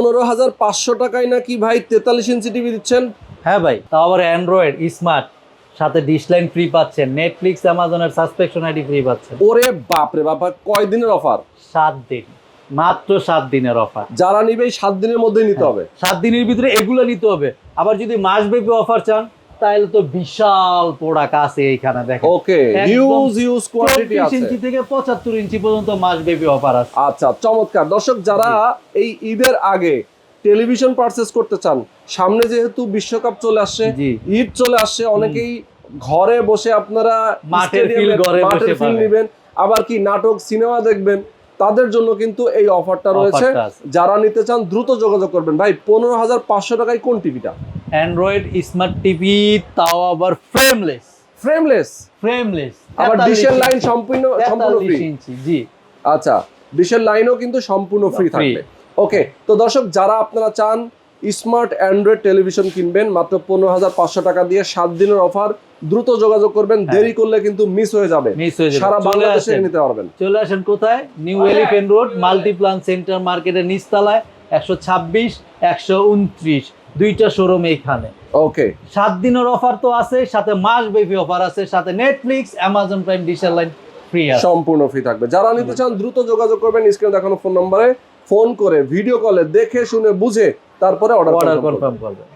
15,500 টাকায় নাকি ভাই 43 ইঞ্চি টিভি দিচ্ছেন? হ্যাঁ ভাই, তাও আবার অ্যান্ড্রয়েড স্মার্ট, সাথে ডিশ লাইন ফ্রি পাচ্ছেন, নেটফ্লিক্স অ্যামাজনের সাবস্ক্রিপশন আইডি ফ্রি পাচ্ছেন। ওরে বাপ রে বাপ, কয় দিনের অফার? 7 দিন, মাত্র 7 দিনের অফার। যারা নিবে এই 7 দিনের মধ্যেই নিতে হবে। 7 দিনের ভিতরে এগুলো নিতে হবে। আবার যদি মাসব্যাপী অফার চান তাহলে তো বিশাল প্রোডাক্ট আছে এইখানে দেখেন। ওকে, হিউজ কোয়ান্টিটি আছে। 34 ইঞ্চি থেকে 75 ইঞ্চি পর্যন্ত মাসব্যাপী অফার আছে। আচ্ছা, চমৎকার। দর্শক, যারা এই ঈদের আগে টেলিভিশন পারচেজ করতে চান, সামনে যেহেতু বিশ্বকাপ চলে আসছে, ঈদ চলে আসছে, অনেকেই ঘরে বসে আপনারা মাঠের ফিল নেবেন, আবার কি নাটক সিনেমা দেখবেন, তাদের জন্য কিন্তু এই অফারটা রয়েছে। যারা নিতে চান দ্রুত যোগাযোগ করবেন। ভাই 15,500 টাকায় কোন টিভিটা? অ্যান্ড্রয়েড স্মার্ট টিভি, তাও আবার ফ্রেমলেস। আবার ডিশের লাইন সম্পূর্ণ ফ্রি। জি আচ্ছা, ডিশের লাইনও কিন্তু সম্পূর্ণ ফ্রি থাকবে। ওকে, তো দর্শক, যারা আপনারা চান স্মার্ট অ্যান্ড্রয়েড টেলিভিশন কিনবেন মাত্র 15,500 টাকা দিয়ে, 7 দিনের অফার, দ্রুত যোগাযোগ করবেন। দেরি করলে কিন্তু মিস হয়ে যাবে। সারা বাংলাদেশে নিতে পারবেন। চলে আসেন কোথায়? New elephant road, Multiplan centre মার্কেটের নিচতলায়, 126, 129 দুইটা শোরুম এইখানে। ওকে, 7 দিনের অফার তো আছে, সাথে মাসব্যাপী অফার আছে, সাথে নেটফ্লিক্স অ্যামাজন প্রাইম ডিশের লাইন ফ্রি আছে, সম্পূর্ণ ফ্রি থাকবে। যারা নিতে চান দ্রুত যোগাযোগ করবেন। স্ক্রিনে দেখানো ফোন নম্বরে ফোন করে ভিডিও কলে দেখে শুনে বুঝে তারপরে অর্ডার কনফার্ম করবেন।